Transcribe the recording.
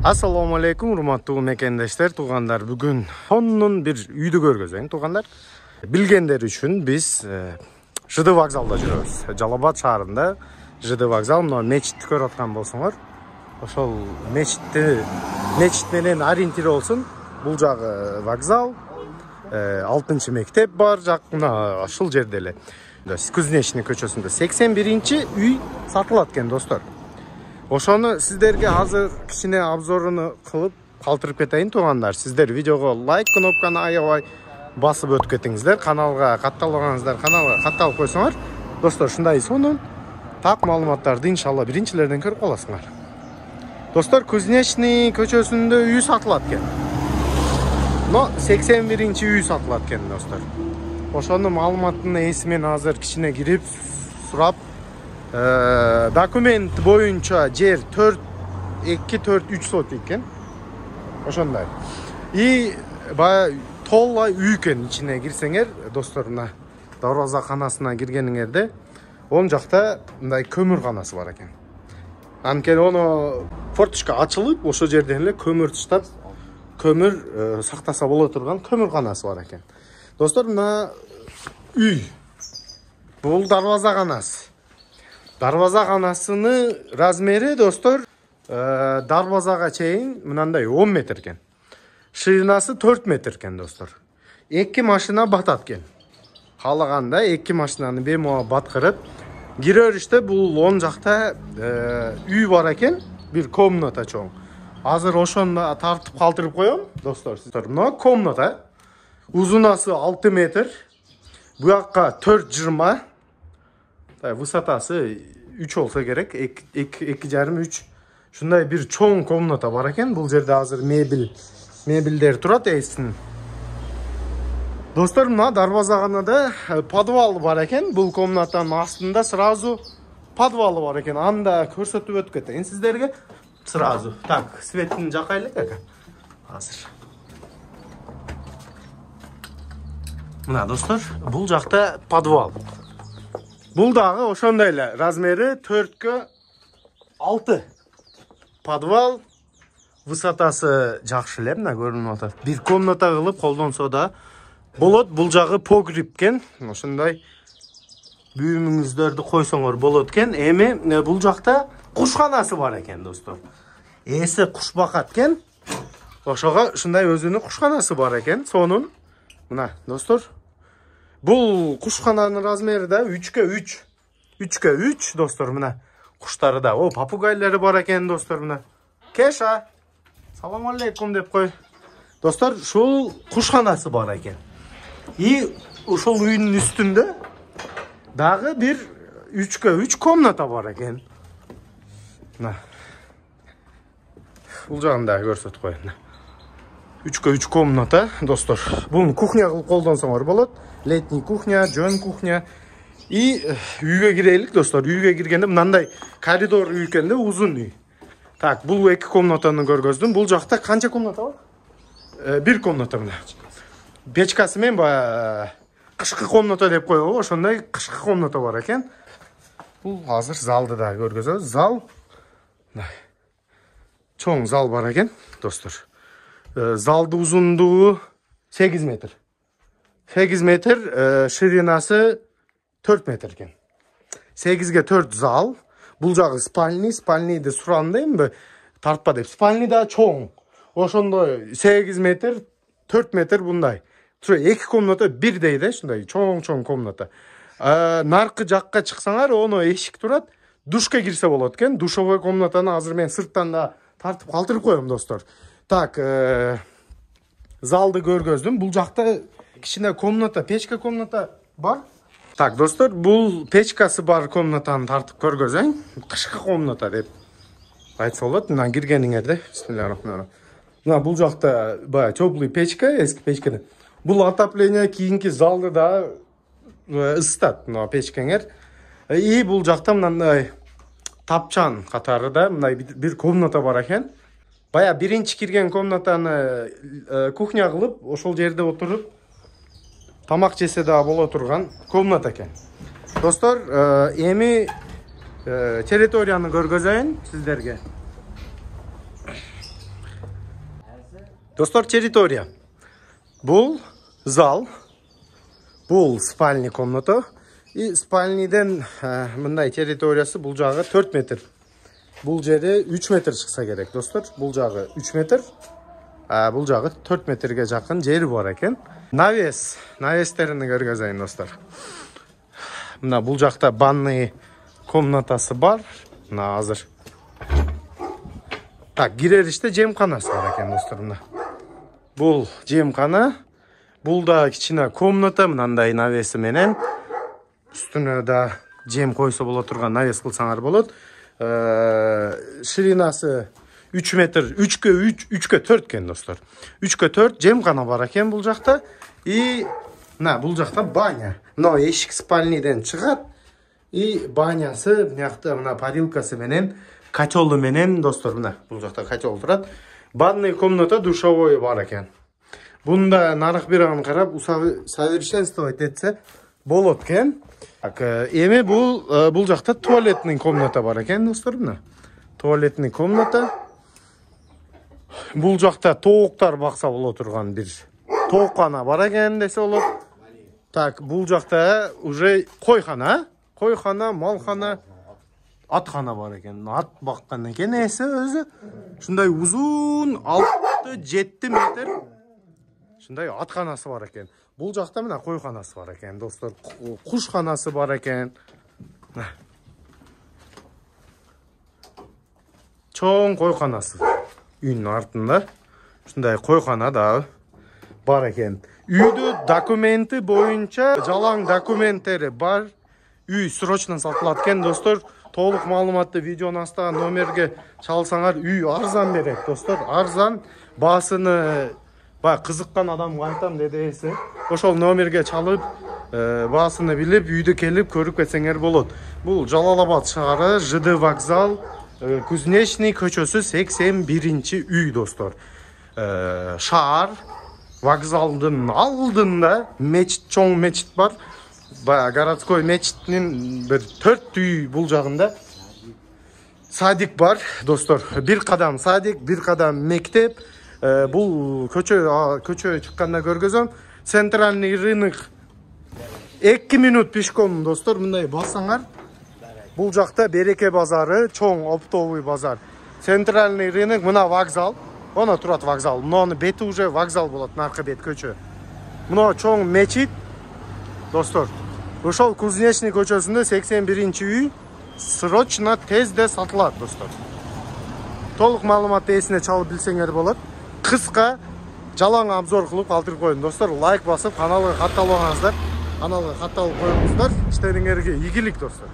Assalamu alaikum, урматтуу мекендештер, туугандар. Бүгүн сонун бир үйдү көргөзөйүн, туугандар. Билгендер үчүн биз ЖД вокзалда жүрөбүз. Жалал Абад шаарында ЖД вокзал, мына мечитти көрүп аткан болсоңор, ошол мечит менен ориентир болсун. Бул жагы вокзал, 6 мектеп бар, жакына ушул жерде эле. Кузнечный көчөсүндө 81 үй сатылат экен, достор. Ошону сиздерге азыр кичине обзоруну кылып калтырып кетейин, туугандар. Сиздер видеого лайк кнопканы аябай басып өтүп кетиңиздер. Каналга катталбагансыздар, каналга катталып койсоңор, достор, ушундай сонун так маалыматтарды иншалла биринчилерден көрүп каласыңар. Достор, Кузнечный көчөсүндө үй сатылат экен. Но 81 үй сатылат экен, достор. Ошону маалыматтын эсимен азыр кичине кирип сурап, документ боюнча жер 2-4-3 сот экен. Ошондой. И баягы толла үй экен, ичине кирсеңер, достор, мына дарбаза канасына киргениңерде, оң жакта мындай көмүр канасы бар экен. Анткени ону форточка ачылып, ошол жерден эле көмүр таштап, көмүр сактаса боло турган көмүр канасы бар экен. Достор, мына үй. Бул дарбаза канасы. Дарбаза канасынын размери, достор, дарбазага чейин мынандай 10 метр экен. Ширинасы 4 метр экен, достор. 2 машина батат экен. Каалаганда 2 машинаны бемоо баткырып кирөрүштө бул оң жакта үй бар экен, бир комната чоң. Азыр ошону тартып калтырып коем, достор. Мына комната. Узунасы 6 метр. Буякка 4,20. Высотасы 3 болса керек, 2,5-3. Шундай бир чоң комната бар экен. Бул жерде азыр мебелдер турат эсин. Достор, мына дарбазаганада подвал бар экен. Бул комнатанын астында сразу подвалы бар экен. Анда көрсөтүп өтүп кетейин сиздерге. Сразу. Так, светтин жакайлык экен. Азыр. Мына, достор, бул жакта подвал. Бул дагы ошондой эле, размери 4,6. Подвал, высотасы жакшы эле, мына көрүнүп атат. Бир комната кылып колдонсо да болот. Бул жагы погреб экен. Ошондой бүйүмүңүздөрдү койсоңор болот экен. Эми бул жакта кушканасы бар экен, достор. Эси куш бакат экен. Ошого ушундай өзүнүн кушканасы бар экен. Сонун, мына, достор, бул кушкананын размери да 3,3. 3,3, достор, мына. Куштары да, папугайлары бар экен, достор, мына. Кеша, салам алейкум деп кой. Достор, ушул кушканасы бар экен. И ушул үйдүн үстүндө дагы бир 3,3 комната бар экен. Мына. Бул жагын да көрсөтүп коеюн. 3,3 комната, достор. Буну кухня кылып колдонсоңор болот. Летний кухня, жөн кухня. И үйгө кирелик, достор. Үйгө киргенде мындай коридор үй экен да, узун үй. Так, бул 2 комнатаны көргөздүм. Бул жакта канча комната бар? 1 комната мына. Печкасы менен баягы кышкы комната деп коебу, ошондой кышкы комната бар экен. Бул азыр залды да көргөзөбүз. Зал. Чоң зал бар экен, достор. Залды узундугу 8 метр. 8 метр, ширинасы 4 метр экен. 8ге 4 зал. Бул жагы спальный. Спальныйды сурандайм, тартпа деп. Спальный да чоң. Ошондой 8 метр, 4 метр bunday. 2 комната бирдей да, ушундай чоң комната. Наркы жакка чыксаңар, ону эшик турат. Душка кирсе болот экен. Душовой комнатаны азыр мен сырттан да тартып калтырып коем, достор. Так, залды көргөздүм. Бул жакта кичине комната, печка комната бар. Так, достор, бул печкасы бар комнатаны тартып көргөзөйүн. Кышкы комната деп айтса болот. Мына киргениңерде. Бисмиллахиррахманиррахим. Мына бул жакта баягы теплый печка, эски печка. Бул отопление кийинки залды да ысытат, мына печкеңер. И бул жакта мындай тапчан катары да мындай бир комната бар экен. Бая биринчи кирген комнатаны кухня кылып, ошол жерде отуруп тамак жесе да боло турган комната экен. Достор, эми территорияны көргөзөйүн сиздерге. Достор, территория. Бул зал, бул спальный комната. И спальныйден мындай территориясы бул жагы 4 метр. Бул жери 3 метр чыкса керек, достор. Бул жагы 3 метр. Бул жагы 4 метрге жакын жери бар экен. Навестерин көргөзөйүн, достор. Мына бул жакта банный комнатасы бар. Мына азыр. Так, кирериште жемканасы бар экен, достор. Мына. Бул жемкана. Бул да кичине комната, мындай навеси менен. Үстүнө да жем койсо боло турган навес кылсаңар болот. Ширинасы 3 метр, 3ке 4 кен, достор. 3ке 4 жемкана бар экен бул жакта. И бул жакта баня. Но эшик спальныйден чыгат. И банясы, мынакта мына парилкасы менен, котелу менен, достор, мына бул жакта котел турат. Банный комната, душевой бар экен. Бунда нарык бирагын карап, усовершенствовать этсе болот экен. Эми бул жакта туалетный комната бар экен, достор, мына. Туалетный комната. Бул жакта тооктар бакса боло турган бир тооккана бар экен десе болот. Так, бул жакта уже койхана, малхана, аткана бар экен. Ат баккан экен эси өзү. Шундай узун 6-7 метр. Шундай атканасы бар экен. Бул жакта мына койханасы бар экен, достор. Кушканасы бар экен. Чоң койханасы. Үйнүн артында. Шундай койхана да бар экен. Үйдө документи боюнча жалаң документтери бар. Үй срочно сатылат экен, достор. Толук маалыматты видеонун астагы номерге чалсаңар, үй арзан берет, достор. Арзан. Баасыны кызыккан адамга айтам деди эси. Ошол номерге чалып, баасыны билип, үйдө келип көрүп кетсеңер болот. Бул Жалал-Абад шаары, ЖД вокзал, Кузнечный көчөсү 81-чи үй, достор. Шаар вокзалдын алдында мечит, чоң мечит бар. Городской мечиттин бир 4 үй бул жагында. Садик бар, достор. Бир кадам садик, бир кадам мектеп. Бул көчө чыкканда көргөзөм. Центральный рынок 2 минут пешком, достор, мындай бассаңар. Бул жакта Береке базары, чоң оптовый базар. Центральный рынок, мына вокзал. Она турат вокзал. Мына бети уже вокзал болот, наркы бет көчө. Мына чоң мечит, достор. Ошол Кузнечный көчөсүндө 81-чи үй срочно тезде сатылат, достор. Толук маалыматты эсине чалып билсеңер болот. Кыска жалаң обзор кылып калтырып коюн, достор. Лайк басып, каналга катталбаңыздар. Каналга катталып коюңуздар. Иштериңерге ийгилик, достор.